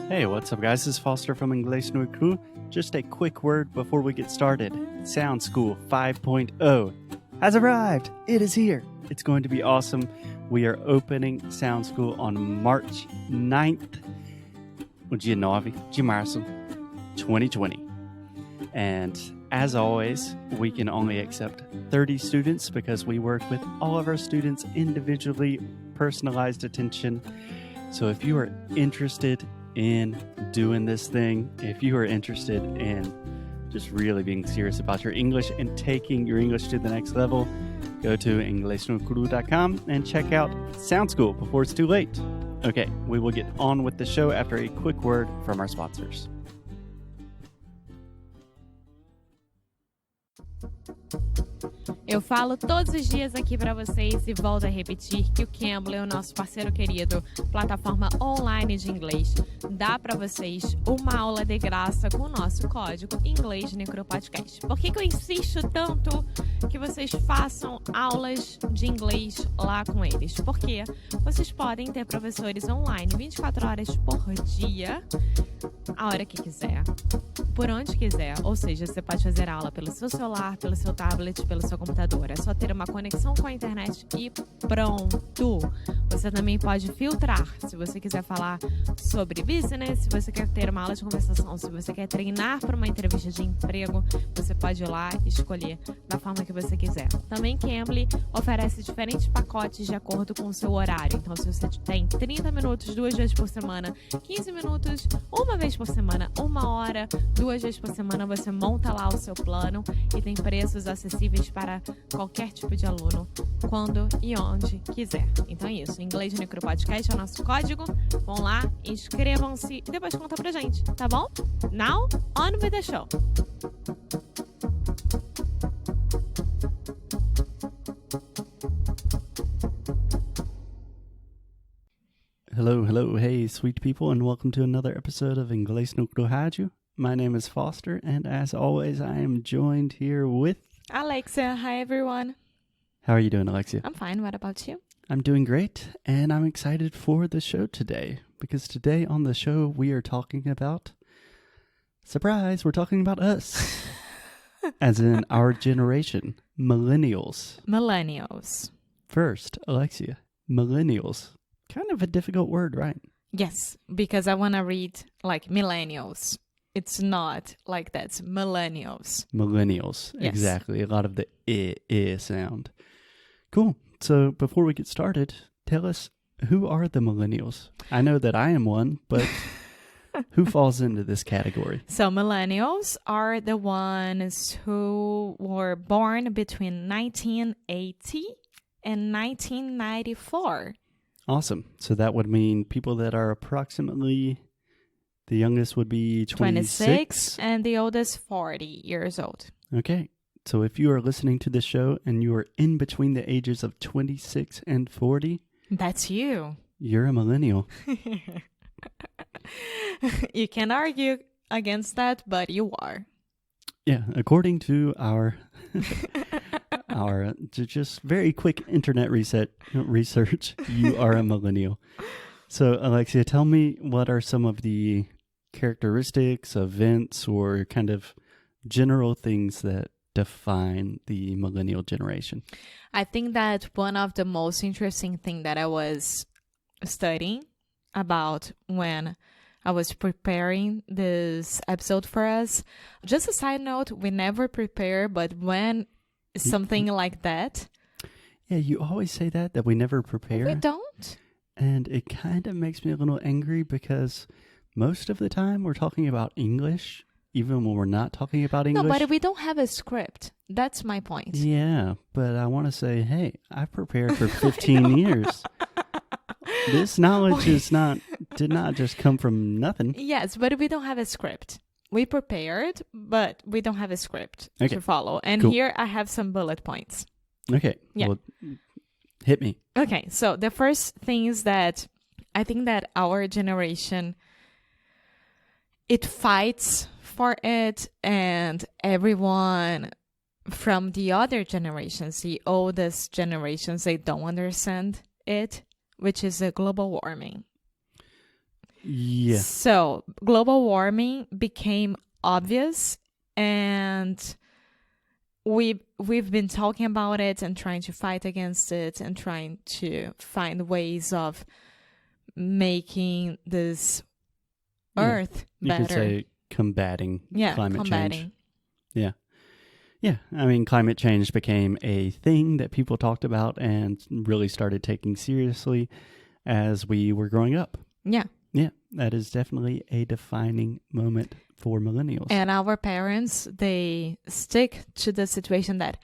Hey, what's up guys? This is Foster from Inglesnuecrupodcast. Just a quick word before we get started. Sound School 5.0 has arrived. It is here. It's going to be awesome. We are opening Sound School on March 9th, dia 9 de março, 2020. And as always, we can only accept 30 students because we work with all of our students individually, personalized attention. So if you are interested in doing this thing, if you are interested in just really being serious about your English and taking your English to the next level, go to inglesnuecrupodcast.com and check out Sound School before it's too late. Okay, we will get on with the show after a quick word from our sponsors. Eu falo todos os dias aqui para vocês e volto a repetir que o Cambly é o nosso parceiro querido, plataforma online de inglês. Dá para vocês uma aula de graça com o nosso código inglesnuecrupodcast. Por que eu insisto tanto que vocês façam aulas de inglês lá com eles? Porque vocês podem ter professores online 24 horas por dia, a hora que quiser, por onde quiser. Ou seja, você pode fazer aula pelo seu celular, pelo seu tablet, pelo seu computador. É só ter uma conexão com a internet e pronto! Você também pode filtrar. Se você quiser falar sobre business, se você quer ter uma aula de conversação, se você quer treinar para uma entrevista de emprego, você pode ir lá e escolher da forma que você quiser. Também Cambly oferece diferentes pacotes de acordo com o seu horário. Então, se você tem 30 minutos, 2 vezes por semana, 15 minutos, uma vez por semana, 1 hora, 2 vezes por semana, você monta lá o seu plano e tem preços acessíveis para qualquer tipo de aluno, quando e onde quiser. Então é isso, Inglesnuecrupodcast é o nosso código. Vão lá, inscrevam-se e depois conta pra gente, tá bom? Now, on with the show! Hello, hey, sweet people, and welcome to another episode of Inglesnuecrupodcast. My name is Foster, and as always, I am joined here with Alexia, hi everyone. How are you doing, Alexia? I'm fine, what about you? I'm doing great, and I'm excited for the show today, because today on the show we are talking about, surprise, we're talking about us, as in our generation, millennials. Millennials. First, Alexia, millennials. Kind of a difficult word, right? Yes, because I want to read like millennials. It's not like that. It's millennials. Millennials, yes. Exactly. A lot of the I sound. Cool. So before we get started, tell us, who are the millennials? I know that I am one, but who falls into this category? So millennials are the ones who were born between 1980 and 1994. Awesome. So that would mean people that are approximately... The youngest would be 26 and the oldest 40 years old. Okay. So if you are listening to this show and you are in between the ages of 26 and 40, that's you. You're a millennial. You can argue against that, but you are. Yeah, according to our just very quick internet research, you are a millennial. So, Alexia, tell me, what are some of the characteristics, events, or kind of general things that define the millennial generation? I think that one of the most interesting things that I was studying about when I was preparing this episode for us, just a side note, we never prepare, but when something like that... Yeah, you always say that we never prepare. We don't. And it kind of makes me a little angry because most of the time we're talking about English, even when we're not talking about English. No, but we don't have a script. That's my point. Yeah, but I want to say, hey, I've prepared for 15 years. This knowledge did not just come from nothing. Yes, but we don't have a script. We prepared, but we don't have a script to follow. And cool. Here I have some bullet points. Okay. Yeah. Well, hit me. Okay, so the first thing is that I think that our generation, it fights for it, and everyone from the other generations, the oldest generations, they don't understand it, which is global warming. Yeah. So global warming became obvious, and we've been talking about it and trying to fight against it and trying to find ways of making this earth better. You could say combating climate change. Yeah. I mean, climate change became a thing that people talked about and really started taking seriously as we were growing up. Yeah. Yeah, that is definitely a defining moment for millennials. And our parents, they stick to the situation that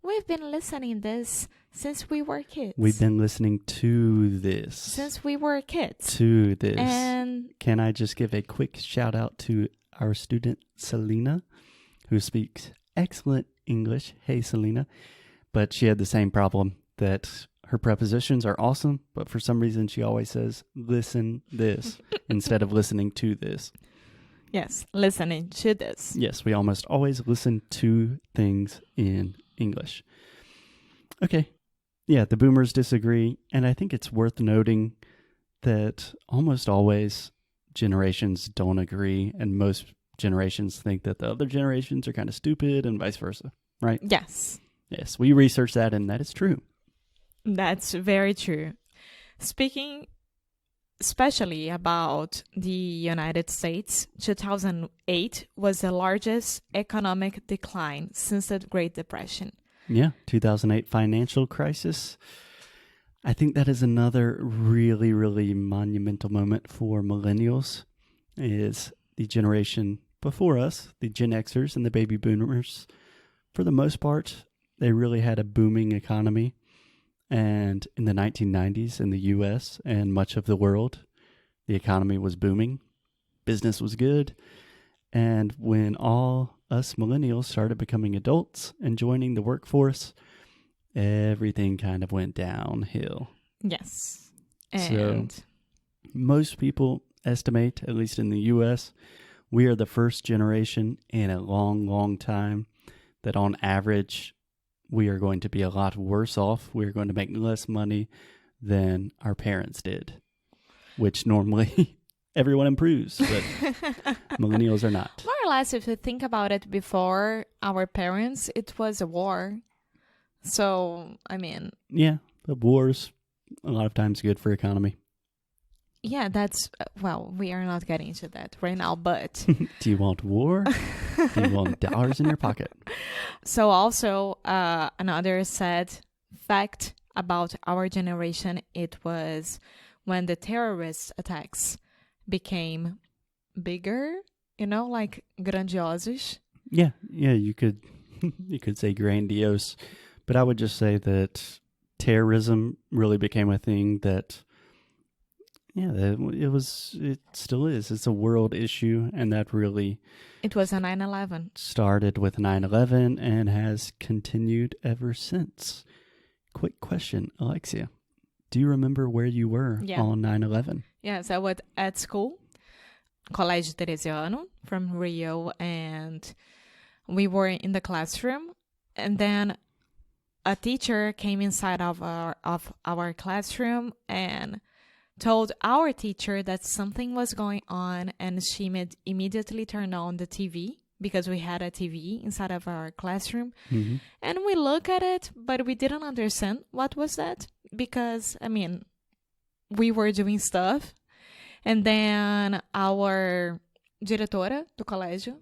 we've been listening this since we were kids. We've been listening to this. Since we were kids. To this. And can I just give a quick shout out to our student, Selena, who speaks excellent English. Hey, Selena. But she had the same problem that her prepositions are awesome, but for some reason she always says, listen this, instead of listening to this. Yes, listening to this. Yes, we almost always listen to things in English. Okay. Yeah, the boomers disagree, and I think it's worth noting that almost always generations don't agree, and most generations think that the other generations are kind of stupid and vice versa, right? Yes. Yes, we researched that, and that is true. That's very true. Speaking especially about the United States, 2008 was the largest economic decline since the Great Depression. Yeah, 2008 financial crisis. I think that is another really, really monumental moment for millennials, is the generation before us, the Gen Xers and the baby boomers. For the most part, they really had a booming economy. And in the 1990s in the U.S. and much of the world, the economy was booming. Business was good. And when all us millennials started becoming adults and joining the workforce, everything kind of went downhill. Yes. And so most people estimate, at least in the U.S., we are the first generation in a long, long time that on average we are going to be a lot worse off. We're going to make less money than our parents did, which normally everyone improves, but millennials are not. More or less, if you think about it, before our parents, it was a war. So, I mean... Yeah, the war's a lot of times good for economy. Yeah, that's... Well, we are not getting into that right now, but... Do you want war? Do you want dollars in your pocket? So also, another sad fact about our generation, it was when the terrorist attacks became bigger, like grandiosos. Yeah, you could say grandiose, but I would just say that terrorism really became a thing that, it still is. It's a world issue, and that really... It was a 9/11. Started with 9/11 and has continued ever since. Quick question, Alexia. Do you remember where you were on 9/11? Yes, I was at school, Colégio Teresiano from Rio, and we were in the classroom, and then a teacher came inside of our classroom and told our teacher that something was going on, and she immediately turned on the TV because we had a TV inside of our classroom. Mm-hmm. And we look at it, but we didn't understand what was that because, we were doing stuff. And then our diretora do colégio.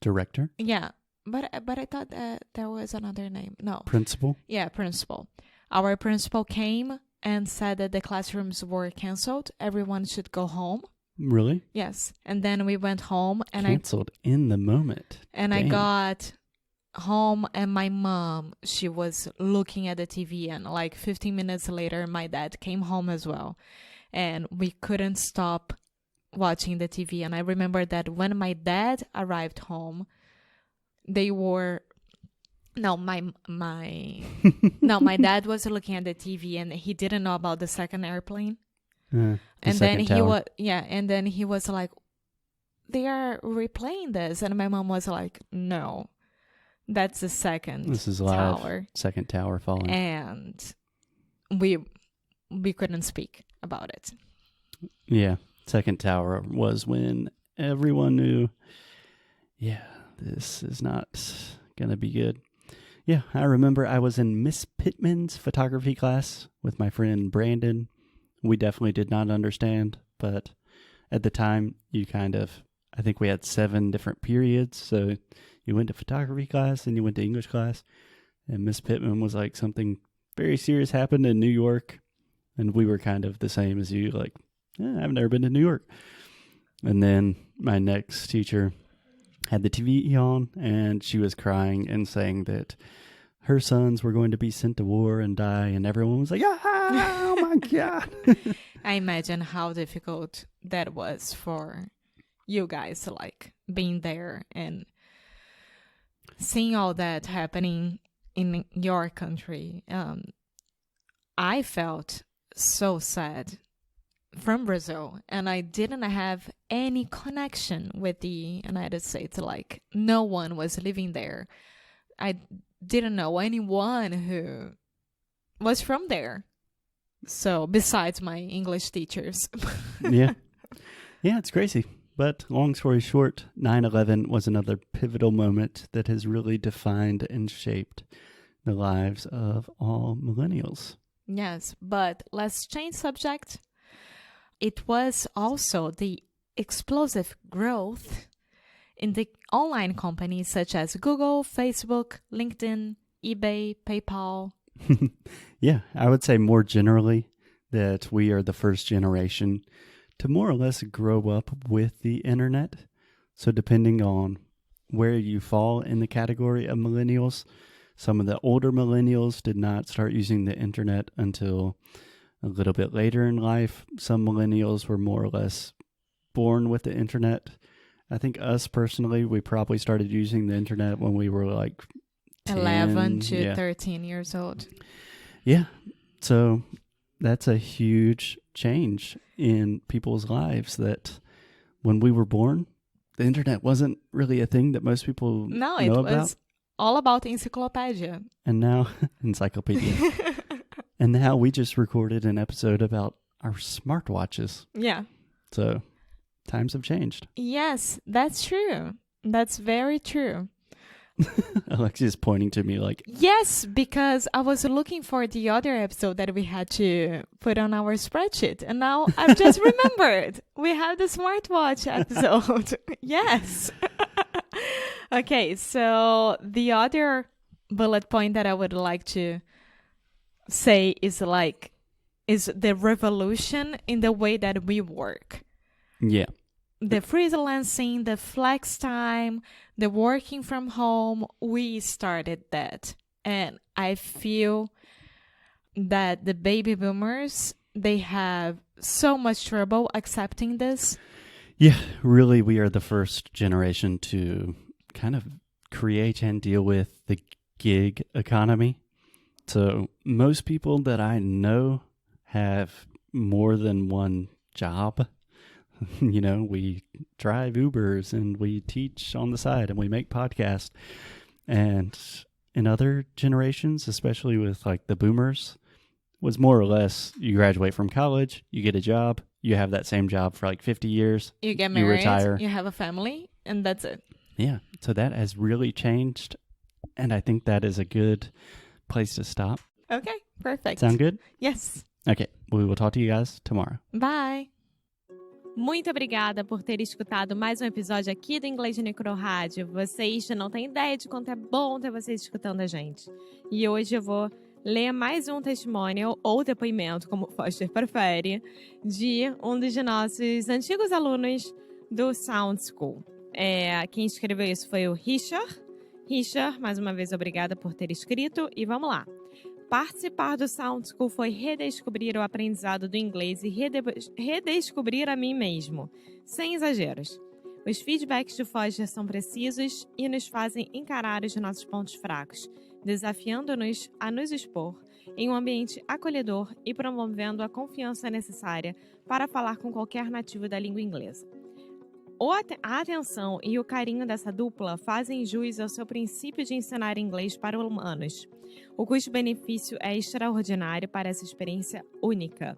Director? Yeah, but I thought that there was another name. No. Principal? Yeah, principal. Our principal came and said that the classrooms were canceled. Everyone should go home. Really? Yes. And then we went home. And canceled in the moment. And Dang. I got home, and my mom, she was looking at the TV, and 15 minutes later, my dad came home as well. And we couldn't stop watching the TV. And I remember that when my dad arrived home, they were... No, my dad was looking at the TV, and he didn't know about the second airplane. And then he was like, they are replaying this. And my mom was like, no, that's the second This is live. tower. Second tower falling. And we couldn't speak about it. Yeah. second tower was when everyone knew, yeah, this is not going to be good. Yeah, I remember I was in Miss Pittman's photography class with my friend Brandon. We definitely did not understand, but at the time, I think we had 7 different periods. So you went to photography class and you went to English class. And Miss Pittman was like, something very serious happened in New York. And we were kind of the same as you, like, I've never been to New York. And then my next teacher had the TV on, and she was crying and saying that her sons were going to be sent to war and die, and everyone was like, oh my God. I imagine how difficult that was for you guys, like, being there and seeing all that happening in your country. I felt so sad from Brazil, and I didn't have any connection with the United States. Like, no one was living there. I didn't know anyone who was from there. So, besides my English teachers. Yeah, it's crazy. But long story short, 9/11 was another pivotal moment that has really defined and shaped the lives of all millennials. Yes, but let's change subject. It was also the explosive growth in the online companies such as Google, Facebook, LinkedIn, eBay, PayPal. Yeah, I would say more generally that we are the first generation to more or less grow up with the internet. So depending on where you fall in the category of millennials, some of the older millennials did not start using the internet until a little bit later in life. Some millennials were more or less born with the internet. I think us personally, we probably started using the internet when we were like 10, 11 to 13 years old. Yeah. So that's a huge change in people's lives, that when we were born, the internet wasn't really a thing that most people know about. No, it was all about encyclopedia. And now, encyclopedia. And now we just recorded an episode about our smartwatches. Yeah. So times have changed. Yes, that's true. That's very true. Alexia's pointing to me like... Yes, because I was looking for the other episode that we had to put on our spreadsheet. And now I've just remembered. We have the smartwatch episode. Yes. Okay, so the other bullet point that I would like to say is the revolution in the way that we work. Yeah. The freelancing, the flex time, the working from home, we started that. And I feel that the baby boomers, they have so much trouble accepting this. Yeah, really, we are the first generation to kind of create and deal with the gig economy. So most people that I know have more than one job. You know, we drive Ubers and we teach on the side and we make podcasts. And in other generations, especially with like the boomers, was more or less you graduate from college, you get a job, you have that same job for like 50 years. You get married, you retire, you have a family, and that's it. Yeah. So that has really changed. And I think that is a good place to stop. Okay, perfect. Sound good? Yes. Okay, we will talk to you guys tomorrow. Bye. Muito obrigada por ter escutado mais um episódio aqui do Inglês no Rádio. Vocês não têm ideia de quanto é bom ter vocês escutando a gente. E hoje eu vou ler mais um testimonial ou depoimento, como o Foster prefere, de um dos nossos antigos alunos do Sound School. Quem escreveu isso foi o Richard. Richard, mais uma vez, obrigada por ter escrito. E vamos lá. Participar do Sound School foi redescobrir o aprendizado do inglês e redescobrir a mim mesmo, sem exageros. Os feedbacks de Foster são precisos e nos fazem encarar os nossos pontos fracos, desafiando-nos a nos expor em um ambiente acolhedor e promovendo a confiança necessária para falar com qualquer nativo da língua inglesa. A atenção e o carinho dessa dupla fazem jus ao seu princípio de ensinar inglês para humanos. O custo-benefício é extraordinário para essa experiência única.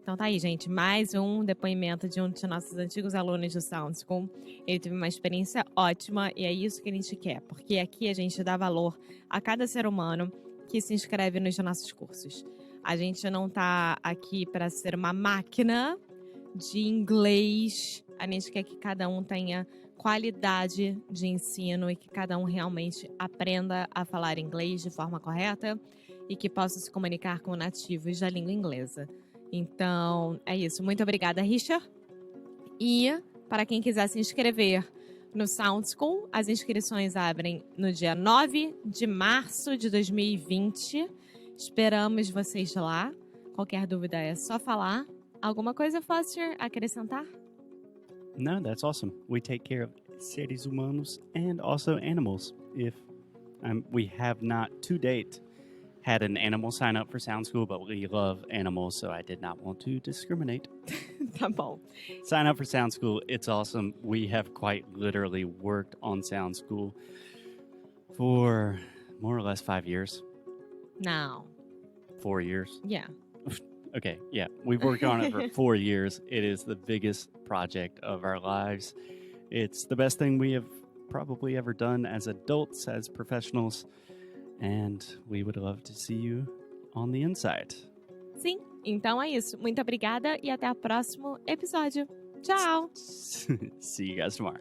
Então tá aí, gente, mais um depoimento de um de nossos antigos alunos do Sound School. Ele teve uma experiência ótima e é isso que a gente quer, porque aqui a gente dá valor a cada ser humano que se inscreve nos nossos cursos. A gente não tá aqui para ser uma máquina de inglês. A gente quer que cada um tenha qualidade de ensino e que cada um realmente aprenda a falar inglês de forma correta e que possa se comunicar com nativos da língua inglesa. Então, é isso. Muito obrigada, Richard. E para quem quiser se inscrever no Sound School, as inscrições abrem no dia 9 de março de 2020. Esperamos vocês lá. Qualquer dúvida é só falar. Alguma coisa, Foster, acrescentar? No, that's awesome. We take care of seres humanos and also animals. If we have not to date had an animal sign up for Sound School, but we love animals, so I did not want to discriminate. Tá bom. Sign up for Sound School. It's awesome. We have quite literally worked on Sound School for more or less 5 years. Não. 4 years. Yeah. Okay, yeah. We've worked on it for 4 years. It is the biggest project of our lives. It's the best thing we have probably ever done as adults, as professionals, and we would love to see you on the inside. Sim, então é isso. Muito obrigada e até o próximo episódio. Tchau! See you guys tomorrow.